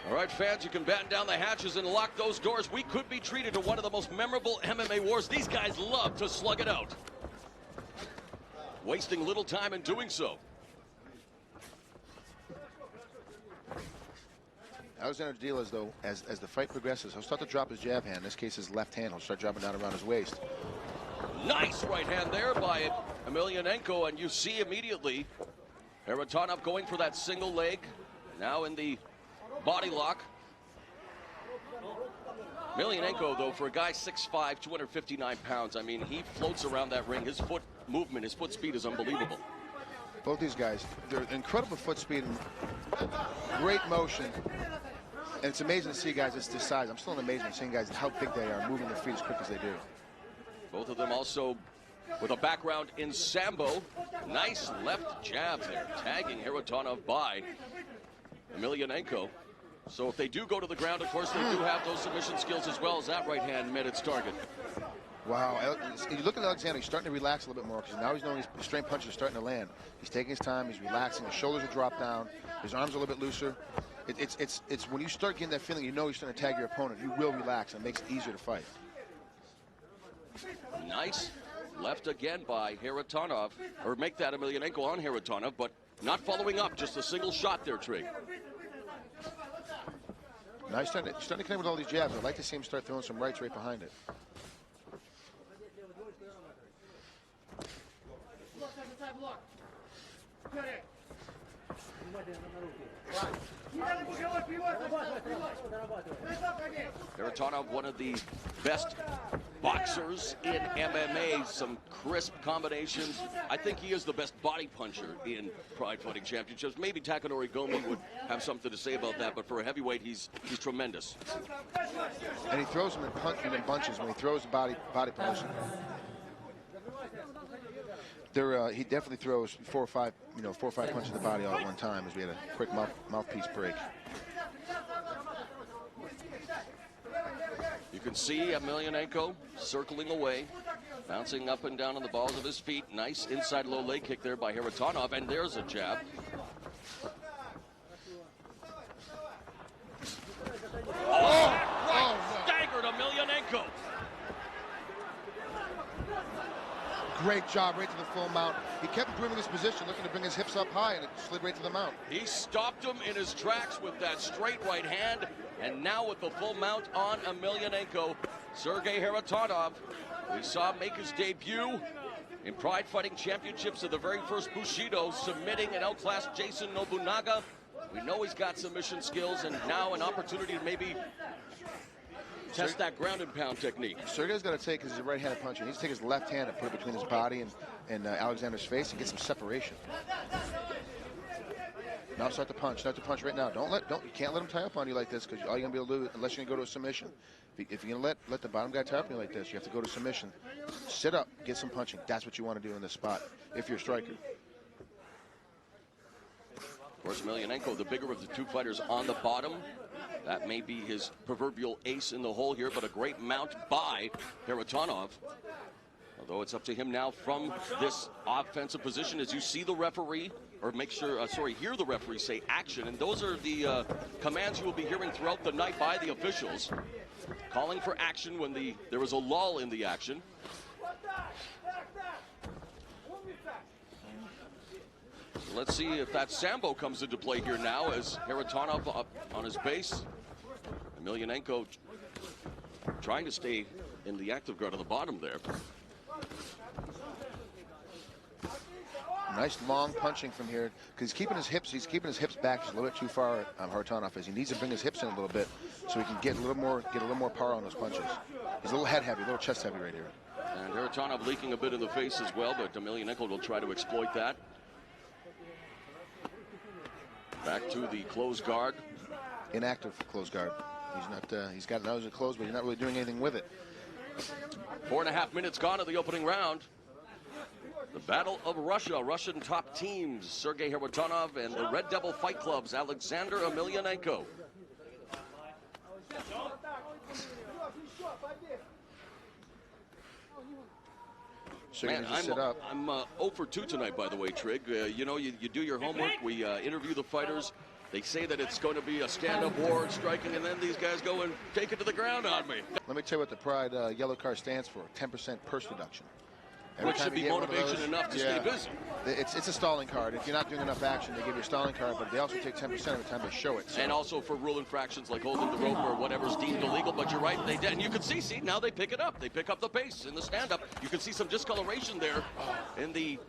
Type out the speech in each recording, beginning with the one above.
All right, fans, you can batten down the hatches and lock those doors. We could be treated to one of the most memorable MMA wars. These guys love to slug it out, wasting little time in doing so. Alexander Diaz, though, as the fight progresses, he'll start to drop his jab hand. In this case, his left hand. He'll start dropping down around his waist. Nice right hand there by Emelianenko, and you see immediately Kharitonov going for that single leg. Now in the body lock. Emelianenko, though, for a guy 6'5", 259 pounds, I mean, he floats around that ring. His foot movement, his foot speed is unbelievable. Both these guys, they're incredible foot speed and great motion. And it's amazing to see guys this size. I'm still in amazement seeing guys how big they are, moving their feet as quick as they do. Both of them also with a background in Sambo. Nice left jab there, tagging Kharitonov by Emelianenko. So if they do go to the ground, of course, they do have those submission skills as well as that right hand met its target. Wow, you look at Alexander, he's starting to relax a little bit more because now he's knowing his straight punches are starting to land. He's taking his time, he's relaxing, his shoulders are dropped down, his arms are a little bit looser. It's when you start getting that feeling, you know you're starting to tag your opponent, you will relax, and it makes it easier to fight. Nice left again by Kharitonov, or make that Emelianenko on Kharitonov, but not following up, just a single shot there, Trig. Now he's starting to connect with all these jabs. I'd like to see him start throwing some rights right behind it. Kharitonov, one of the best boxers in MMA, some crisp combinations. I think he is the best body puncher in Pride Fighting Championships. Maybe Takanori Gomi would have something to say about that, but for a heavyweight, he's tremendous. And he throws them in bunches when he throws the body punches. He definitely throws four or five punches in the body all at one time, as we had a quick mouthpiece break. You can see Emelianenko circling away, bouncing up and down on the balls of his feet. Nice inside low leg kick there by Kharitonov, and there's a jab. Staggered Emelianenko. Great job right to the full mount. He kept grooming his position, looking to bring his hips up high, and it slid right to the mount. He stopped him in his tracks with that straight right hand, and now with the full mount on Emelianenko, Sergey Kharitonov, we saw him make his debut in Pride Fighting Championships of the very first Bushido, submitting an outclassed Jason Nobunaga. We know he's got submission skills, and now an opportunity to maybe test that ground and pound technique. Sergey's got to take his right-handed puncher. He needs to take his left hand and put it between his body and Alexander's face and get some separation. Now start to punch right now. You can't let him tie up on you like this, because all you're gonna be able to do, unless you're gonna go to a submission. If you're gonna let the bottom guy tie up on you like this, you have to go to submission. Sit up, get some punching. That's what you want to do in this spot if you're a striker. Of course, Emelianenko, the bigger of the two fighters on the bottom. That may be his proverbial ace in the hole here, but a great mount by Kharitonov. Although it's up to him now from this offensive position, as you see the referee, or hear the referee say action. And those are the commands you will be hearing throughout the night by the officials, calling for action when there was a lull in the action. Let's see if that Sambo comes into play here now, as Kharitonov up on his base. Emelianenko trying to stay in the active guard on the bottom there. Nice long punching from here, because he's keeping his hips back just a little bit too far. Kharitonov is. He needs to bring his hips in a little bit so he can get a little more power on those punches. He's a little head heavy, a little chest heavy right here. And Kharitonov leaking a bit in the face as well, but Emelianenko will try to exploit that. Back to the closed guard. Inactive closed guard. He's not. He's got nose closed, but he's not really doing anything with it. 4.5 minutes gone in the opening round. The Battle of Russia, Russian top teams, Sergey Kharitonov and the Red Devil Fight Club's Alexander Emelianenko. So you're Man, going to sit up. I'm 0 for 2 tonight, by the way, Trig. You know, you do your homework. We interview the fighters. They say that it's going to be a stand-up war and striking, and then these guys go and take it to the ground on me. Let me tell you what the Pride yellow card stands for, 10% purse reduction. Which should be motivation enough to stay busy. It's a stalling card. If you're not doing enough action, they give you a stalling card, but they also take 10% every time they show it. So. And also for rule infractions like holding the rope or whatever's deemed illegal, but you're right, they did. And you can see, now they pick it up. They pick up the pace in the stand-up. You can see some discoloration there in the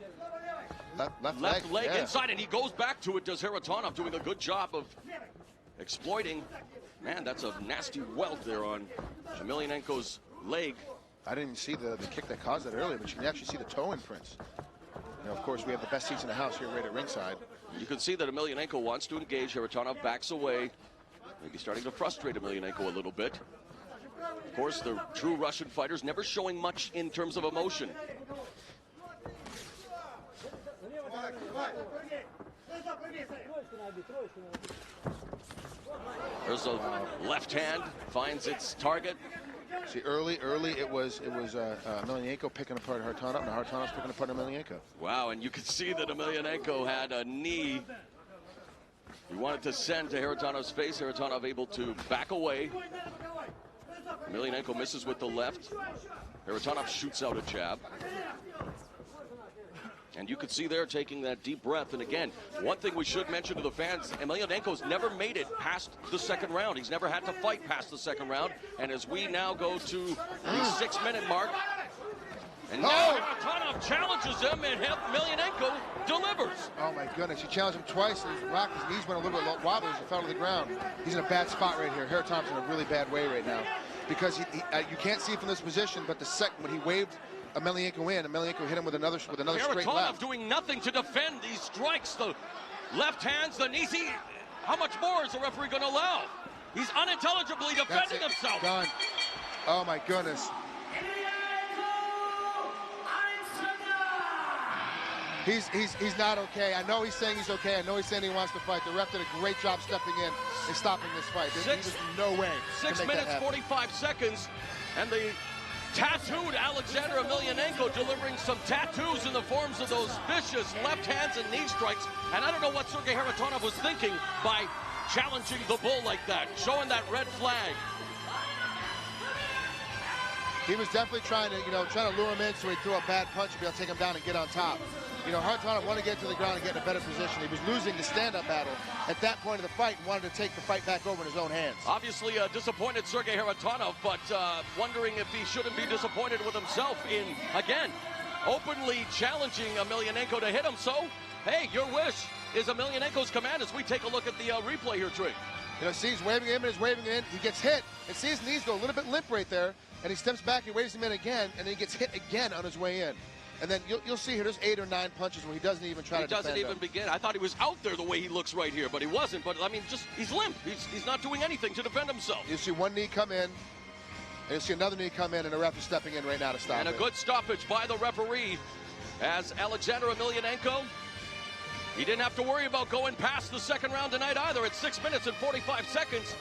left leg inside, and he goes back to it. Does Kharitonov doing a good job of exploiting. Man, that's a nasty welt there on Emelianenko's leg. I didn't see the kick that caused that earlier, but you can actually see the toe imprints. Now, of course, we have the best seats in the house here right at ringside. You can see that Emelianenko wants to engage. Kharitonov backs away. Maybe starting to frustrate Emelianenko a little bit. Of course, the true Russian fighters never showing much in terms of emotion. There's a left hand, finds its target. See, early it was Emelianenko picking apart Kharitonov, and Kharitonov's picking apart Emelianenko. Wow, and you can see that Emelianenko had a knee he wanted to send to Kharitonov's face. Kharitonov able to back away. Emelianenko misses with the left. Kharitonov shoots out a jab. And you could see there taking that deep breath. And again, one thing we should mention to the fans, Emelianenko's never made it past the second round. He's never had to fight past the second round. And as we now go to the 6-minute mark, and now Kharitonov challenges him, and Emelianenko delivers. Oh my goodness, he challenged him twice, and his knees went a little bit wobbly as he fell to the ground. He's in a bad spot right here. Kharitonov's in a really bad way right now. Because you can't see from this position, but the second when he waved Emelianenko in, Emelianenko hit him with another straight left. Kharitonov doing nothing to defend these strikes. The left hands, the knees. How much more is the referee going to allow? He's unintelligibly defending himself. Done. Oh my goodness. He's not okay. I know he's saying he's okay. I know he's saying he wants to fight. The ref did a great job stepping in and stopping this fight. There's no way. 6 minutes, 45 seconds, and the tattooed Alexander Emelianenko delivering some tattoos in the forms of those vicious left hands and knee strikes. And I don't know what Sergei Kharitonov was thinking by challenging the bull like that, showing that red flag. He was definitely trying to lure him in so he'd throw a bad punch and be able to take him down and get on top. Kharitonov wanted to get to the ground and get in a better position. He was losing the stand-up battle at that point of the fight and wanted to take the fight back over in his own hands. Obviously disappointed Sergei Kharitonov, but wondering if he shouldn't be disappointed with himself in, again, openly challenging Emelianenko to hit him. So, hey, your wish is Emelianenko's command as we take a look at the replay here, Trig. See, he's waving him and he's waving in. He gets hit and see his knees go a little bit limp right there. And he steps back, he waves him in again, and then he gets hit again on his way in. And then you'll see here, there's 8 or 9 punches where he doesn't even try to defend him. He doesn't even begin. I thought he was out there the way he looks right here, but he wasn't. But, I mean, he's limp. He's not doing anything to defend himself. You see one knee come in, and you see another knee come in, and the ref is stepping in right now to stop it. And a good stoppage by the referee as Alexander Emelianenko. He didn't have to worry about going past the second round tonight either. At 6 minutes and 45 seconds.